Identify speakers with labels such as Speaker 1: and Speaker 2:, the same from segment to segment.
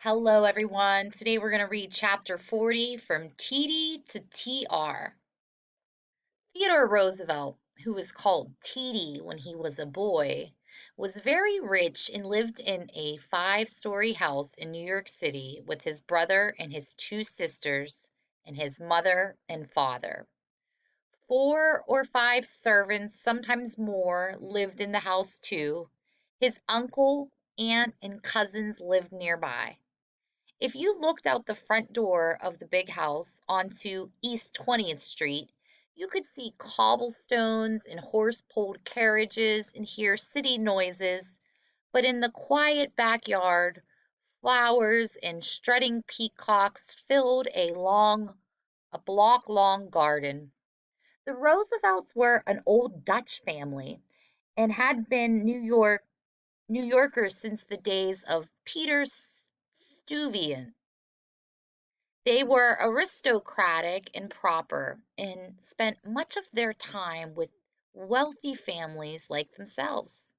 Speaker 1: Hello, everyone. Today we're going to read chapter 40 from Teedie to TR. Theodore Roosevelt, who was called Teedie when he was a boy, was very rich and lived in a five-story house in New York City with his brother and his two sisters and his mother and father. Four or five servants, sometimes more, lived in the house too. His uncle, aunt, and cousins lived nearby. If you looked out the front door of the big house onto East 20th Street, you could see cobblestones and horse-pulled carriages and hear city noises, but in the quiet backyard, flowers and strutting peacocks filled a block-long garden. The Roosevelts were an old Dutch family and had been New Yorkers since the days of Peter Stuyvesant. They were aristocratic and proper, and spent much of their time with wealthy families like themselves.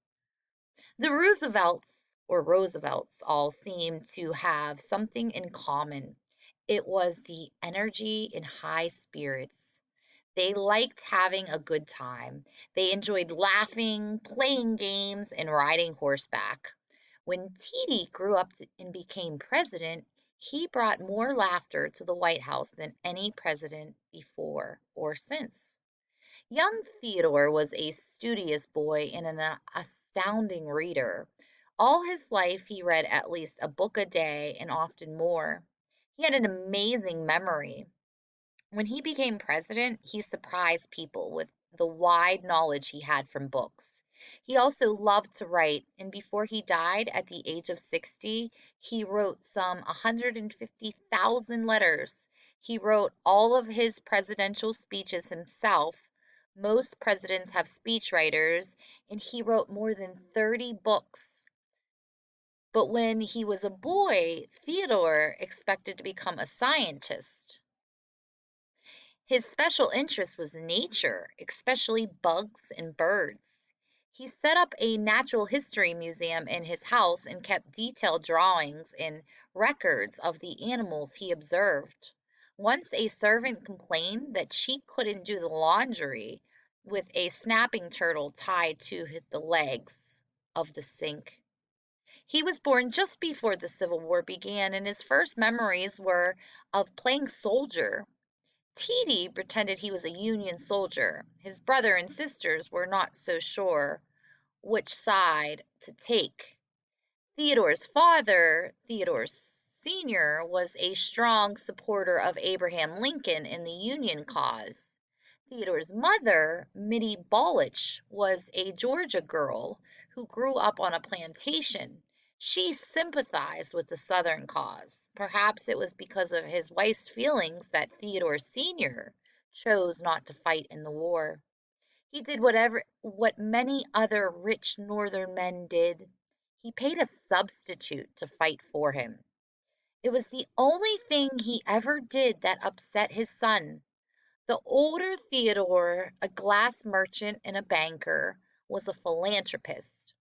Speaker 1: The Roosevelts all seemed to have something in common. It was the energy and high spirits. They liked having a good time. They enjoyed laughing, playing games, and riding horseback. When Teedie grew up and became president, he brought more laughter to the White House than any president before or since. Young Theodore was a studious boy and an astounding reader. All his life he read at least a book a day and often more. He had an amazing memory. When he became president, he surprised people with the wide knowledge he had from books. He also loved to write, and before he died at the age of 60, he wrote some 150,000 letters. He wrote all of his presidential speeches himself. Most presidents have speechwriters, and he wrote more than 30 books. But when he was a boy, Theodore expected to become a scientist. His special interest was nature, especially bugs and birds. He set up a natural history museum in his house and kept detailed drawings and records of the animals he observed. Once a servant complained that she couldn't do the laundry with a snapping turtle tied to the legs of the sink. He was born just before the Civil War began, and his first memories were of playing soldier. Teedie pretended he was a Union soldier. His brother and sisters were not so sure which side to take. Theodore's father, Theodore Sr., was a strong supporter of Abraham Lincoln in the Union cause. Theodore's mother, Mittie Balch, was a Georgia girl who grew up on a plantation. She sympathized with the Southern cause. Perhaps it was because of his wife's feelings that Theodore Sr. chose not to fight in the war. He did what many other rich Northern men did. He paid a substitute to fight for him. It was the only thing he ever did that upset his son. The older Theodore, a glass merchant and a banker, was a philanthropist,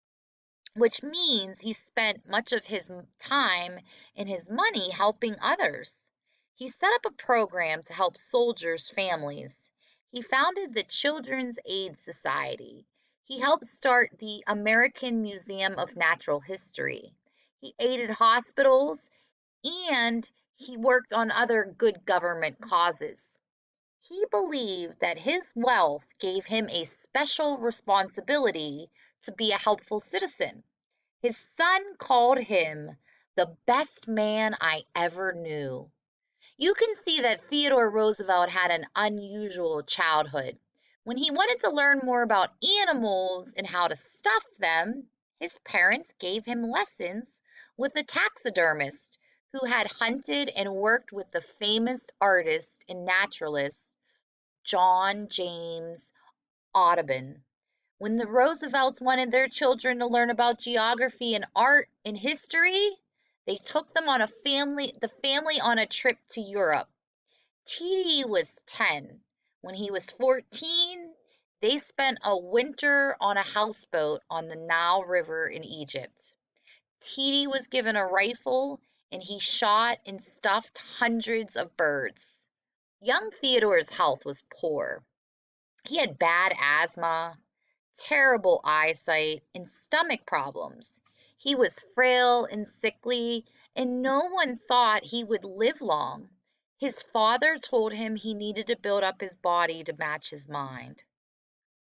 Speaker 1: which means he spent much of his time and his money helping others. He set up a program to help soldiers' families. He founded the Children's Aid Society. He helped start the American Museum of Natural History. He aided hospitals and he worked on other good government causes. He believed that his wealth gave him a special responsibility to be a helpful citizen. His son called him the best man I ever knew. You can see that Theodore Roosevelt had an unusual childhood. When he wanted to learn more about animals and how to stuff them, his parents gave him lessons with a taxidermist who had hunted and worked with the famous artist and naturalist John James Audubon. When the Roosevelts wanted their children to learn about geography and art and history, they took the family on a trip to Europe. Teedie was 10. When he was 14, they spent a winter on a houseboat on the Nile River in Egypt. Teedie was given a rifle and he shot and stuffed hundreds of birds. Young Theodore's health was poor. He had bad asthma, terrible eyesight, and stomach problems. He was frail and sickly, and no one thought he would live long. His father told him he needed to build up his body to match his mind.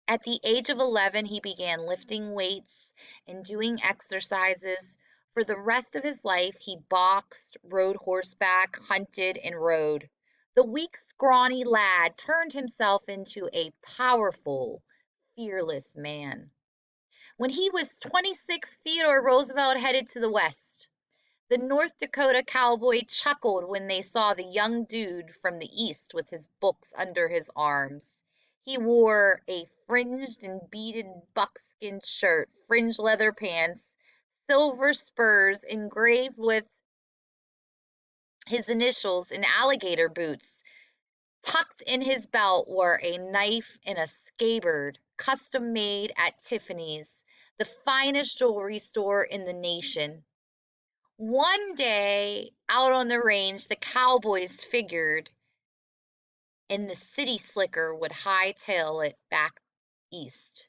Speaker 1: At the age of 11, he began lifting weights and doing exercises. For the rest of his life, he boxed, rode horseback, hunted, and rode. The weak, scrawny lad turned himself into a powerful, fearless man. When he was 26, Theodore Roosevelt headed to the West. The North Dakota cowboy chuckled when they saw the young dude from the East with his books under his arms. He wore a fringed and beaded buckskin shirt, fringed leather pants, silver spurs engraved with his initials, and alligator boots. Tucked in his belt were a knife and a scabbard, custom made at Tiffany's, the finest jewelry store in the nation. One day out on the range, the cowboys figured and the city slicker would hightail it back east.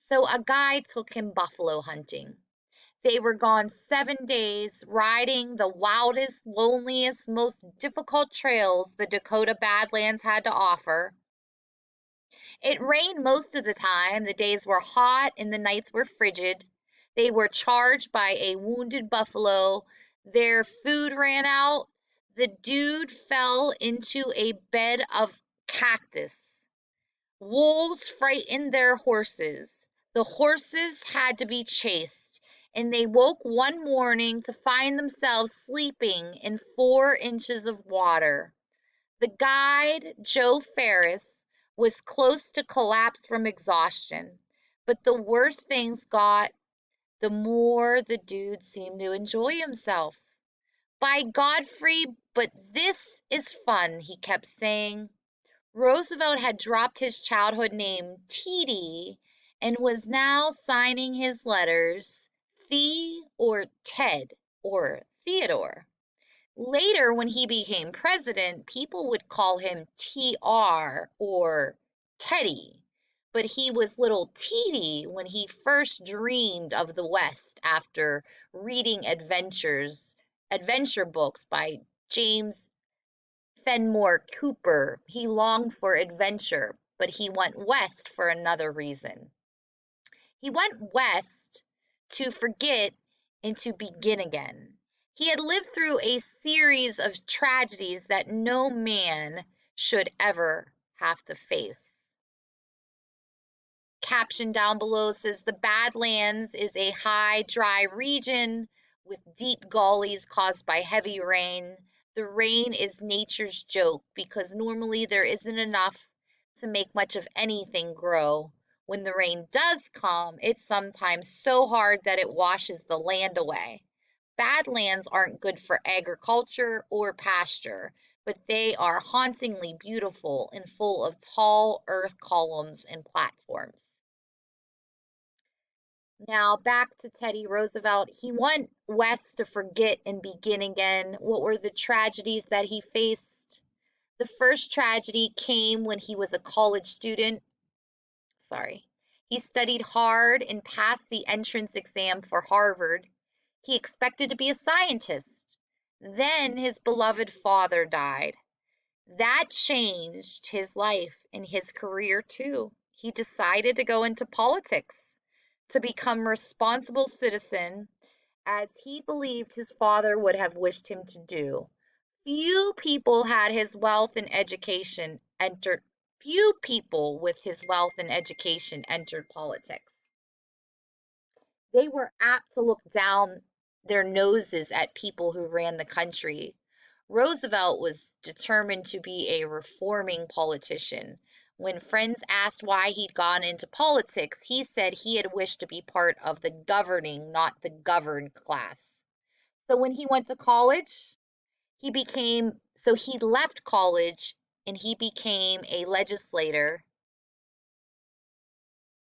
Speaker 1: So a guide took him buffalo hunting. They were gone 7 days, riding the wildest, loneliest, most difficult trails the Dakota Badlands had to offer. It rained most of the time, the days were hot and the nights were frigid. They were charged by a wounded buffalo. Their food ran out. The dude fell into a bed of cactus. Wolves frightened their horses. The horses had to be chased, and they woke one morning to find themselves sleeping in 4 inches of water. The guide, Joe Ferris, was close to collapse from exhaustion, but the worse things got, the more the dude seemed to enjoy himself. By Godfrey, but this is fun, he kept saying. Roosevelt had dropped his childhood name, Teedie, and was now signing his letters Thee or Ted or Theodore. Later, when he became president, people would call him TR or Teddy, but he was little Teedie when he first dreamed of the West after reading adventure books by James Fenimore Cooper. He longed for adventure, but he went west for another reason. He went west to forget and to begin again. He had lived through a series of tragedies that no man should ever have to face. Caption down below says the Badlands is a high, dry region with deep gullies caused by heavy rain. The rain is nature's joke because normally there isn't enough to make much of anything grow. When the rain does come, it's sometimes so hard that it washes the land away. Badlands aren't good for agriculture or pasture, but they are hauntingly beautiful and full of tall earth columns and platforms. Now back to Teddy Roosevelt. He went west to forget and begin again. What were the tragedies that he faced? The first tragedy came when he was a college student. He studied hard and passed the entrance exam for Harvard. He expected to be a scientist. Then his beloved father died. That changed his life and his career too. He decided to go into politics to become a responsible citizen as he believed his father would have wished him to do. Few people had his wealth and education entered Few people with his wealth and education entered politics. They were apt to look down their noses at people who ran the country. Roosevelt was determined to be a reforming politician. When friends asked why he'd gone into politics, he said he had wished to be part of the governing, not the governed class. So when he went to college, he left college and he became a legislator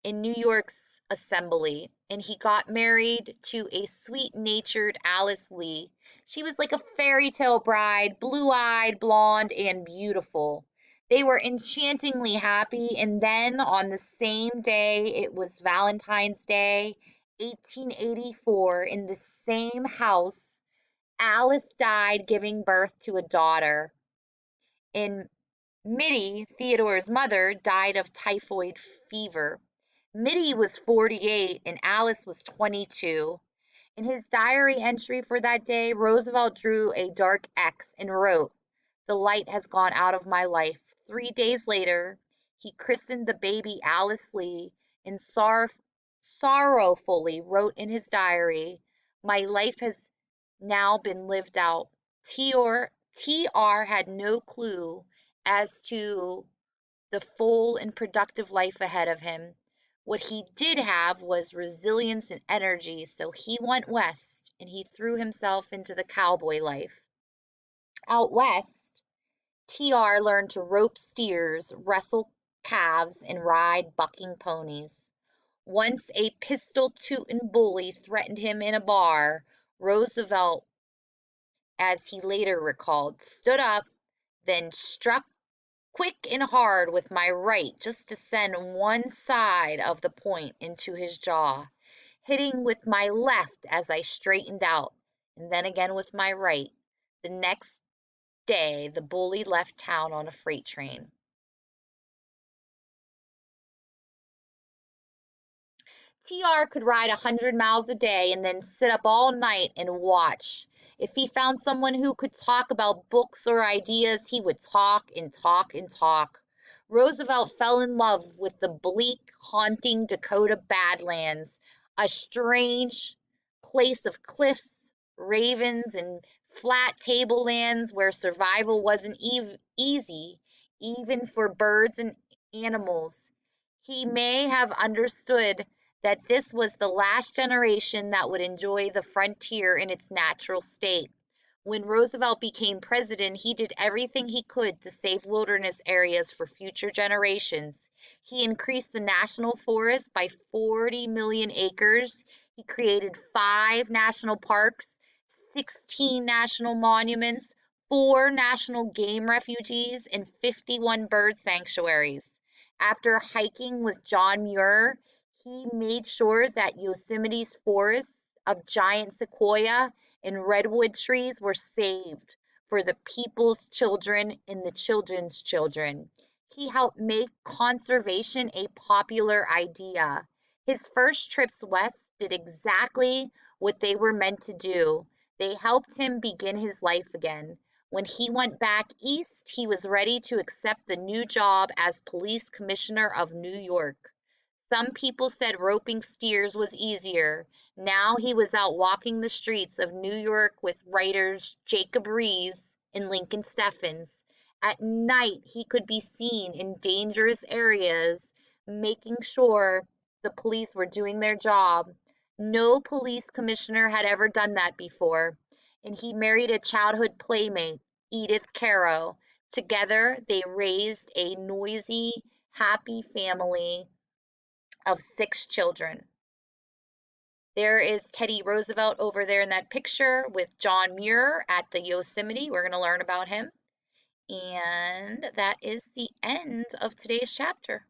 Speaker 1: in New York's assembly, and he got married to a sweet-natured Alice Lee. She was like a fairy tale bride, blue-eyed, blonde, and beautiful. They were enchantingly happy, and then on the same day, it was Valentine's Day, 1884, in the same house, Alice died giving birth to a daughter. And Mittie, Theodore's mother, died of typhoid fever. Mittie was 48 and Alice was 22. In his diary entry for that day, Roosevelt drew a dark X and wrote, "The light has gone out of my life." 3 days later, he christened the baby Alice Lee and sorrowfully wrote in his diary, "My life has now been lived out." TR had no clue as to the full and productive life ahead of him. What he did have was resilience and energy, so he went west and he threw himself into the cowboy life. Out west, TR learned to rope steers, wrestle calves, and ride bucking ponies. Once a pistol-tootin' bully threatened him in a bar, Roosevelt, as he later recalled, stood up, then struck quick and hard with my right just to send one side of the point into his jaw, hitting with my left as I straightened out, and then again with my right. The next day, the bully left town on a freight train. TR could ride 100 miles a day and then sit up all night and watch. If he found someone who could talk about books or ideas, he would talk and talk and talk. Roosevelt fell in love with the bleak, haunting Dakota Badlands, a strange place of cliffs, ravens, and flat tablelands where survival wasn't easy, even for birds and animals. He may have understood that this was the last generation that would enjoy the frontier in its natural state. When Roosevelt became president, he did everything he could to save wilderness areas for future generations. He increased the national forest by 40 million acres. He created 5 national parks, 16 national monuments, 4 national game refuges, and 51 bird sanctuaries. After hiking with John Muir, he made sure that Yosemite's forests of giant sequoia and redwood trees were saved for the people's children and the children's children. He helped make conservation a popular idea. His first trips west did exactly what they were meant to do. They helped him begin his life again. When he went back east, he was ready to accept the new job as police commissioner of New York. Some people said roping steers was easier. Now he was out walking the streets of New York with writers Jacob Riis and Lincoln Steffens. At night, he could be seen in dangerous areas, making sure the police were doing their job. No police commissioner had ever done that before, and he married a childhood playmate, Edith Caro. Together, they raised a noisy, happy family of 6 children. There is Teddy Roosevelt over there in that picture with John Muir at the Yosemite. We're going to learn about him. And that is the end of today's chapter.